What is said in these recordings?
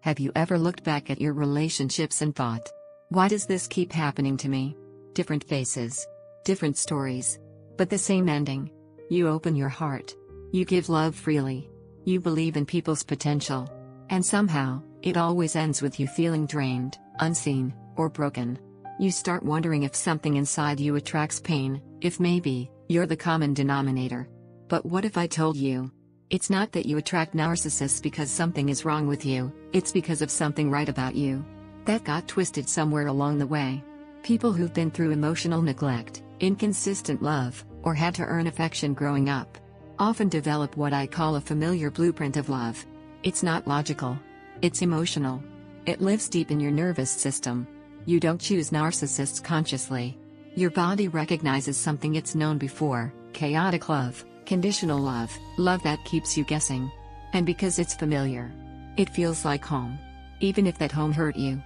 Have you ever looked back at your relationships and thought, why does this keep happening to me? Different faces, different stories, but the same ending. You open your heart. You give love freely. You believe in people's potential. And somehow, it always ends with you feeling drained, unseen, or broken. You start wondering if something inside you attracts pain, if maybe you're the common denominator. But what if I told you? It's not that you attract narcissists because something is wrong with you, it's because of something right about you. That got twisted somewhere along the way. People who've been through emotional neglect, inconsistent love, or had to earn affection growing up often develop what I call a familiar blueprint of love. It's not logical. It's emotional. It lives deep in your nervous system. You don't choose narcissists consciously. Your body recognizes something it's known before: chaotic love, conditional love, love that keeps you guessing. And because it's familiar, it feels like home, even if that home hurt you.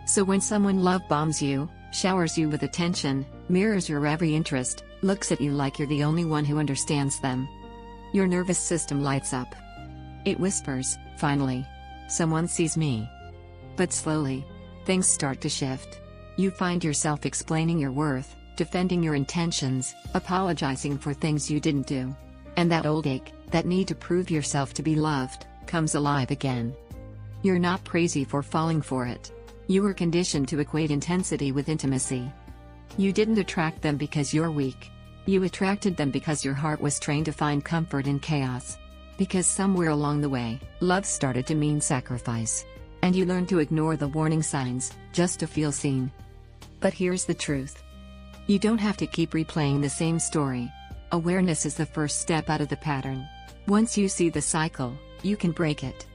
So when someone love bombs you, showers you with attention, mirrors your every interest, looks at you like you're the only one who understands them, your nervous system lights up. It whispers, finally, someone sees me. But slowly, things start to shift. You find yourself explaining your worth, defending your intentions, apologizing for things you didn't do. And that old ache, that need to prove yourself to be loved, comes alive again. You're not crazy for falling for it. You were conditioned to equate intensity with intimacy. You didn't attract them because you're weak. You attracted them because your heart was trained to find comfort in chaos. Because somewhere along the way, love started to mean sacrifice. And you learned to ignore the warning signs, just to feel seen. But here's the truth. You don't have to keep replaying the same story. Awareness is the first step out of the pattern. Once you see the cycle, you can break it.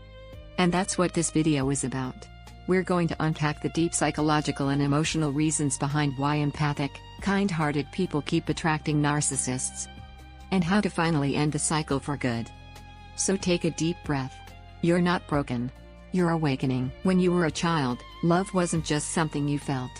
And that's what this video is about. We're going to unpack the deep psychological and emotional reasons behind why empathic, kind-hearted people keep attracting narcissists. And how to finally end the cycle for good. So take a deep breath. You're not broken. You're awakening. When you were a child, love wasn't just something you felt.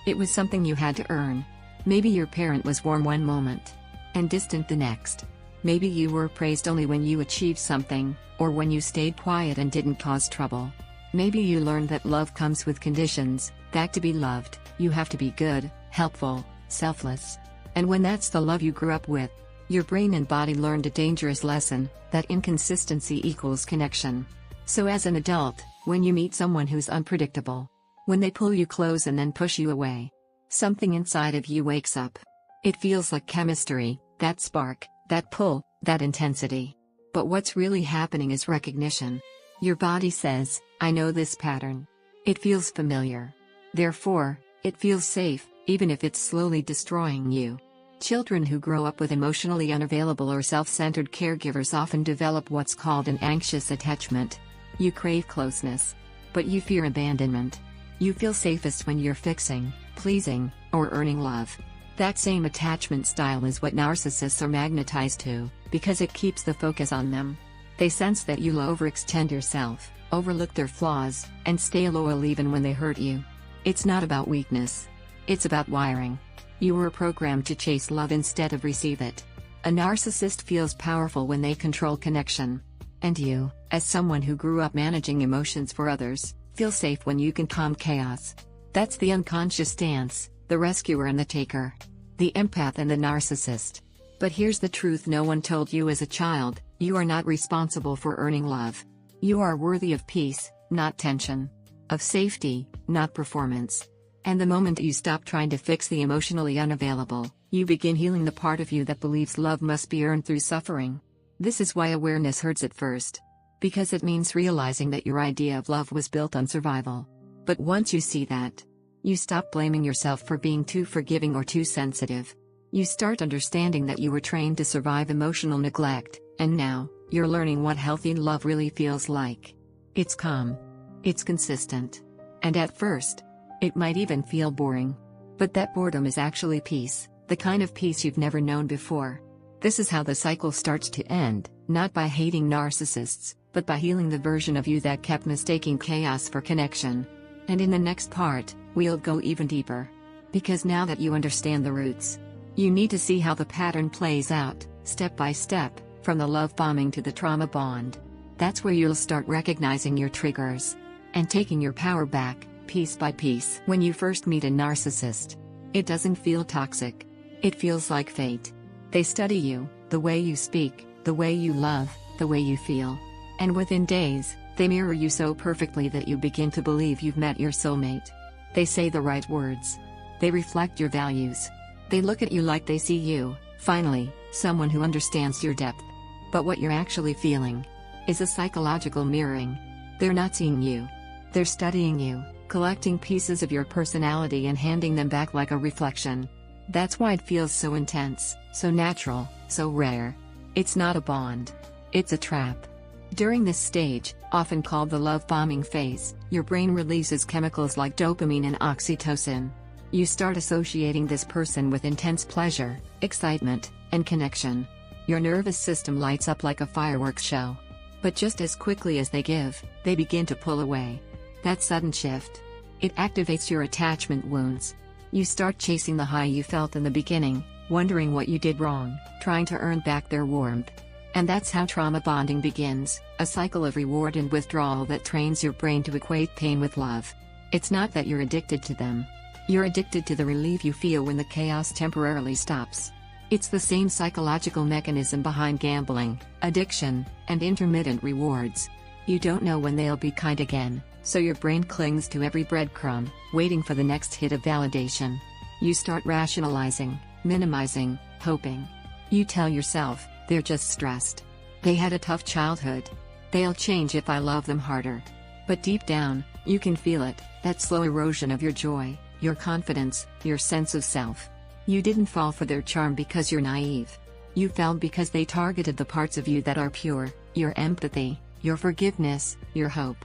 It was something you had to earn. Maybe your parent was warm one moment and distant the next. Maybe you were praised only when you achieved something, or when you stayed quiet and didn't cause trouble. Maybe you learned that love comes with conditions, that to be loved, you have to be good, helpful, selfless. And when that's the love you grew up with, your brain and body learned a dangerous lesson, that inconsistency equals connection. So as an adult, when you meet someone who's unpredictable, when they pull you close and then push you away, something inside of you wakes up. It feels like chemistry, that spark, that pull, that intensity. But what's really happening is recognition. Your body says, I know this pattern. It feels familiar. Therefore, it feels safe, even if it's slowly destroying you. Children who grow up with emotionally unavailable or self-centered caregivers often develop what's called an anxious attachment. You crave closeness, but you fear abandonment. You feel safest when you're fixing, pleasing, or earning love. That same attachment style is what narcissists are magnetized to, because it keeps the focus on them. They sense that you'll overextend yourself, overlook their flaws, and stay loyal even when they hurt you. It's not about weakness. It's about wiring. You were programmed to chase love instead of receive it. A narcissist feels powerful when they control connection. And you, as someone who grew up managing emotions for others, feel safe when you can calm chaos. That's the unconscious dance, the rescuer and the taker. The empath and the narcissist. But here's the truth no one told you as a child: you are not responsible for earning love. You are worthy of peace, not tension. Of safety, not performance. And the moment you stop trying to fix the emotionally unavailable, you begin healing the part of you that believes love must be earned through suffering. This is why awareness hurts at first. Because it means realizing that your idea of love was built on survival. But once you see that, you stop blaming yourself for being too forgiving or too sensitive. You start understanding that you were trained to survive emotional neglect, and now, you're learning what healthy love really feels like. It's calm. It's consistent. And at first, it might even feel boring. But that boredom is actually peace, the kind of peace you've never known before. This is how the cycle starts to end, not by hating narcissists, but by healing the version of you that kept mistaking chaos for connection. And in the next part, we'll go even deeper. Because now that you understand the roots, you need to see how the pattern plays out, step by step, from the love bombing to the trauma bond. That's where you'll start recognizing your triggers. and taking your power back, piece by piece. When you first meet a narcissist, it doesn't feel toxic. It feels like fate. They study you, the way you speak, the way you love, the way you feel. And within days, they mirror you so perfectly that you begin to believe you've met your soulmate. They say the right words. They reflect your values. They look at you like they see you, finally, someone who understands your depth. But what you're actually feeling is a psychological mirroring. They're not seeing you. They're studying you, collecting pieces of your personality and handing them back like a reflection. That's why it feels so intense, so natural, so rare. It's not a bond. It's a trap. During this stage, often called the love bombing phase, your brain releases chemicals like dopamine and oxytocin. You start associating this person with intense pleasure, excitement, and connection. Your nervous system lights up like a fireworks show. But just as quickly as they give, they begin to pull away. That sudden shift, it activates your attachment wounds. You start chasing the high you felt in the beginning, wondering what you did wrong, trying to earn back their warmth. And that's how trauma bonding begins, a cycle of reward and withdrawal that trains your brain to equate pain with love. It's not that you're addicted to them. You're addicted to the relief you feel when the chaos temporarily stops. It's the same psychological mechanism behind gambling, addiction, and intermittent rewards. You don't know when they'll be kind again, so your brain clings to every breadcrumb, waiting for the next hit of validation. You start rationalizing, minimizing, hoping. You tell yourself, they're just stressed. They had a tough childhood. They'll change if I love them harder. But deep down, you can feel it, that slow erosion of your joy, your confidence, your sense of self. You didn't fall for their charm because you're naive. You fell because they targeted the parts of you that are pure, your empathy, your forgiveness, your hope.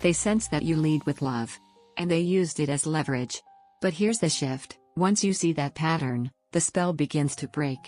They sensed that you lead with love. And they used it as leverage. But here's the shift: once you see that pattern, the spell begins to break.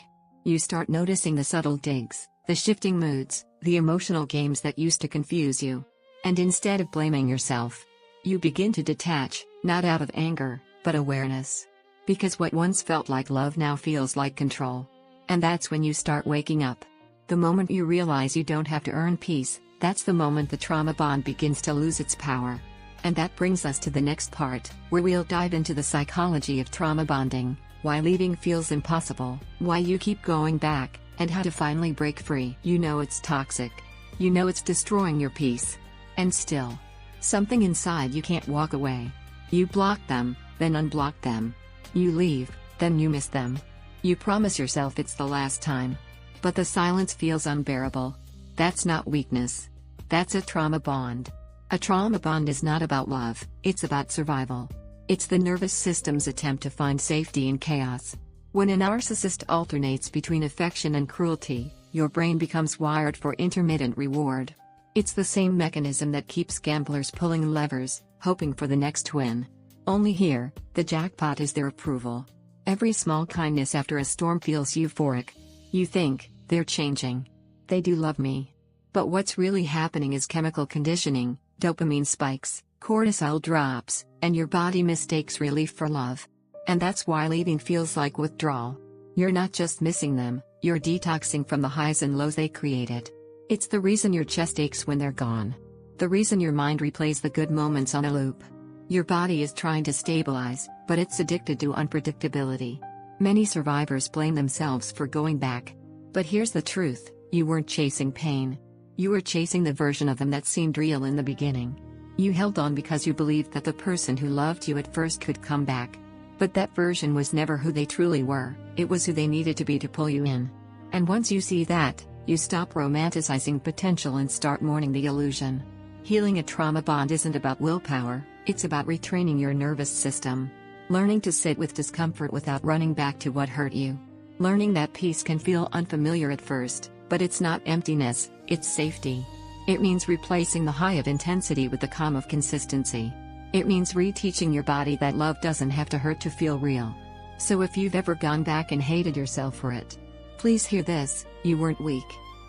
You start noticing the subtle digs, the shifting moods, the emotional games that used to confuse you. And instead of blaming yourself, you begin to detach, not out of anger, but awareness. Because what once felt like love now feels like control. And that's when you start waking up. The moment you realize you don't have to earn peace, that's the moment the trauma bond begins to lose its power. And that brings us to the next part, where we'll dive into the psychology of trauma bonding, why leaving feels impossible, why you keep going back, and how to finally break free. You know it's toxic. You know it's destroying your peace. And still, something inside you can't walk away. You block them, then unblock them. You leave, then you miss them. You promise yourself it's the last time. But the silence feels unbearable. That's not weakness. That's a trauma bond. A trauma bond is not about love, it's about survival. It's the nervous system's attempt to find safety in chaos. When a narcissist alternates between affection and cruelty, your brain becomes wired for intermittent reward. It's the same mechanism that keeps gamblers pulling levers, hoping for the next win. Only here, the jackpot is their approval. Every small kindness after a storm feels euphoric. You think, they're changing. They do love me. But what's really happening is chemical conditioning, dopamine spikes, cortisol drops, and your body mistakes relief for love. And that's why leaving feels like withdrawal. You're not just missing them, you're detoxing from the highs and lows they created. It's the reason your chest aches when they're gone. The reason your mind replays the good moments on a loop. Your body is trying to stabilize, but it's addicted to unpredictability. Many survivors blame themselves for going back. But here's the truth: you weren't chasing pain. You were chasing the version of them that seemed real in the beginning. You held on because you believed that the person who loved you at first could come back. But that version was never who they truly were, it was who they needed to be to pull you in. And once you see that, you stop romanticizing potential and start mourning the illusion. Healing a trauma bond isn't about willpower, it's about retraining your nervous system. Learning to sit with discomfort without running back to what hurt you. Learning that peace can feel unfamiliar at first, but it's not emptiness, it's safety. It means replacing the high of intensity with the calm of consistency. It means reteaching your body that love doesn't have to hurt to feel real. So if you've ever gone back and hated yourself for it, please hear this: you weren't weak.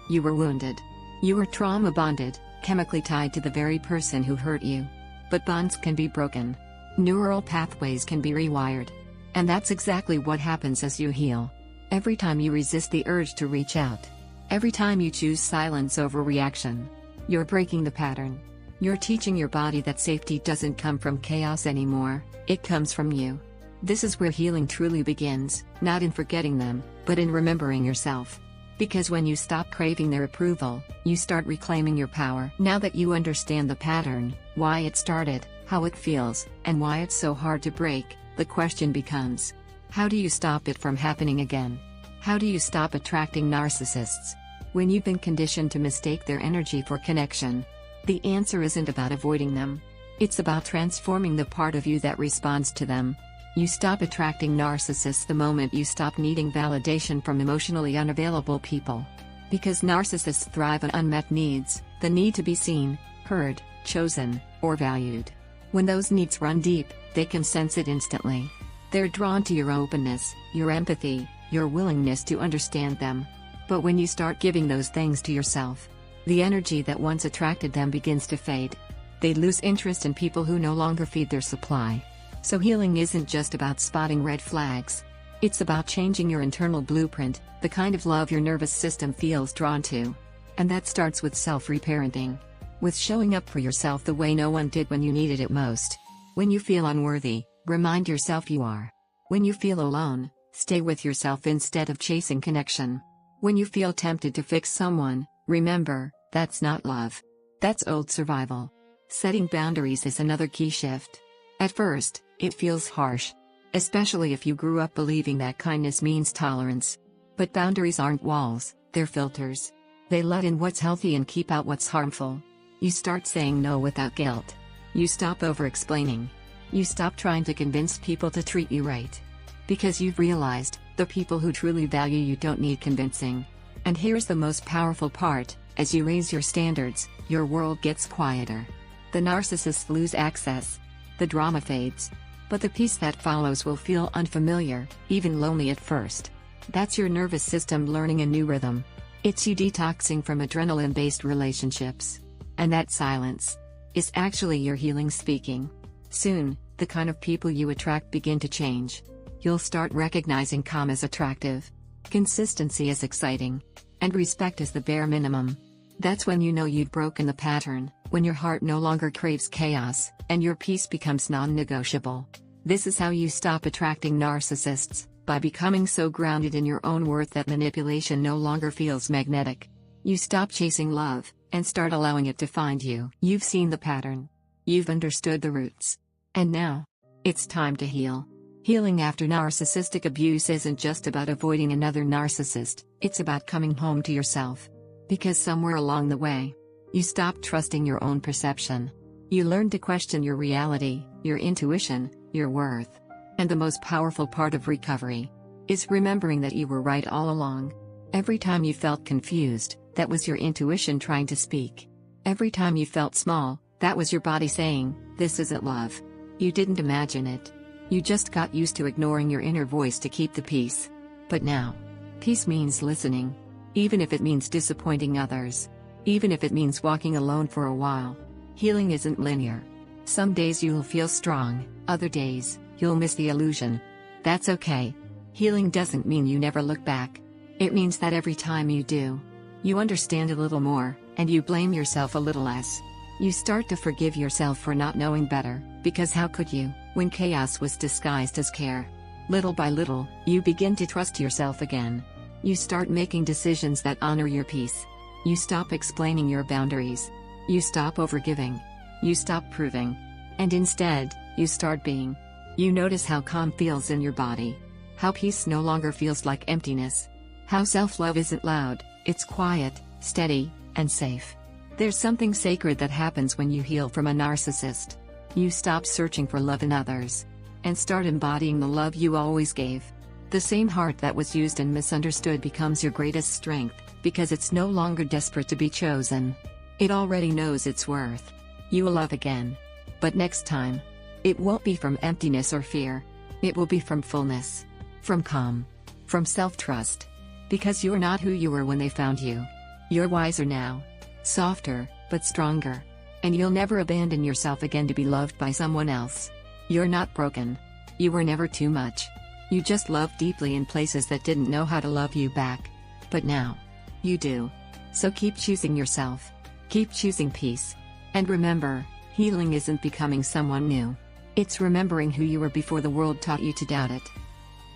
You were wounded. You were trauma bonded, chemically tied to the very person who hurt you. But bonds can be broken. Neural pathways can be rewired. And that's exactly what happens as you heal. Every time you resist the urge to reach out. Every time you choose silence over reaction. You're breaking the pattern. You're teaching your body that safety doesn't come from chaos anymore, it comes from you. This is where healing truly begins, not in forgetting them, but in remembering yourself. Because when you stop craving their approval, you start reclaiming your power. Now that you understand the pattern, why it started, how it feels, and why it's so hard to break, the question becomes: how do you stop it from happening again? How do you stop attracting narcissists? When you've been conditioned to mistake their energy for connection, the answer isn't about avoiding them. It's about transforming the part of you that responds to them. You stop attracting narcissists the moment you stop needing validation from emotionally unavailable people. Because narcissists thrive on unmet needs, the need to be seen, heard, chosen, or valued. When those needs run deep, they can sense it instantly. They're drawn to your openness, your empathy, your willingness to understand them. But when you start giving those things to yourself, the energy that once attracted them begins to fade. They lose interest in people who no longer feed their supply. So healing isn't just about spotting red flags. It's about changing your internal blueprint, the kind of love your nervous system feels drawn to. And that starts with self-reparenting. With showing up for yourself the way no one did when you needed it most. When you feel unworthy, remind yourself you are. When you feel alone, stay with yourself instead of chasing connection. When you feel tempted to fix someone, remember, that's not love. That's old survival. Setting boundaries is another key shift. At first, it feels harsh. Especially if you grew up believing that kindness means tolerance. But boundaries aren't walls, they're filters. They let in what's healthy and keep out what's harmful. You start saying no without guilt. You stop over-explaining. You stop trying to convince people to treat you right. Because you've realized, the people who truly value you don't need convincing. And here's the most powerful part: as you raise your standards, your world gets quieter. The narcissists lose access. The drama fades. But the peace that follows will feel unfamiliar, even lonely at first. That's your nervous system learning a new rhythm. It's you detoxing from adrenaline-based relationships. And that silence is actually your healing speaking. Soon, the kind of people you attract begin to change. You'll start recognizing calm as attractive, consistency as exciting, and respect as the bare minimum. That's when you know you've broken the pattern, when your heart no longer craves chaos, and your peace becomes non-negotiable. This is how you stop attracting narcissists, by becoming so grounded in your own worth that manipulation no longer feels magnetic. You stop chasing love, and start allowing it to find you. You've seen the pattern. You've understood the roots. And now, it's time to heal. Healing after narcissistic abuse isn't just about avoiding another narcissist, it's about coming home to yourself. Because somewhere along the way, you stopped trusting your own perception. You learned to question your reality, your intuition, your worth. And the most powerful part of recovery is remembering that you were right all along. Every time you felt confused, that was your intuition trying to speak. Every time you felt small, that was your body saying, "This isn't love." You didn't imagine it. You just got used to ignoring your inner voice to keep the peace. But now, peace means listening. Even if it means disappointing others. Even if it means walking alone for a while. Healing isn't linear. Some days you'll feel strong, other days, you'll miss the illusion. That's okay. Healing doesn't mean you never look back. It means that every time you do, you understand a little more, and you blame yourself a little less. You start to forgive yourself for not knowing better, because how could you, when chaos was disguised as care? Little by little, you begin to trust yourself again. You start making decisions that honor your peace. You stop explaining your boundaries. You stop overgiving. You stop proving. And instead, you start being. You notice how calm feels in your body. How peace no longer feels like emptiness. How self-love isn't loud, it's quiet, steady, and safe. There's something sacred that happens when you heal from a narcissist. You stop searching for love in others. And start embodying the love you always gave. The same heart that was used and misunderstood becomes your greatest strength, because it's no longer desperate to be chosen. It already knows its worth. You will love again. But next time, it won't be from emptiness or fear. It will be from fullness. From calm. From self-trust. Because you're not who you were when they found you. You're wiser now. Softer, but stronger. And you'll never abandon yourself again to be loved by someone else. You're not broken. You were never too much. You just loved deeply in places that didn't know how to love you back. But now, you do. So keep choosing yourself. Keep choosing peace. And remember, healing isn't becoming someone new. It's remembering who you were before the world taught you to doubt it.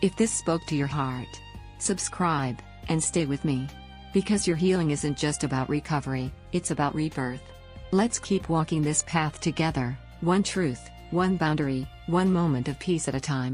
If this spoke to your heart, subscribe, and stay with me. Because your healing isn't just about recovery, it's about rebirth. Let's keep walking this path together, one truth, one boundary, one moment of peace at a time.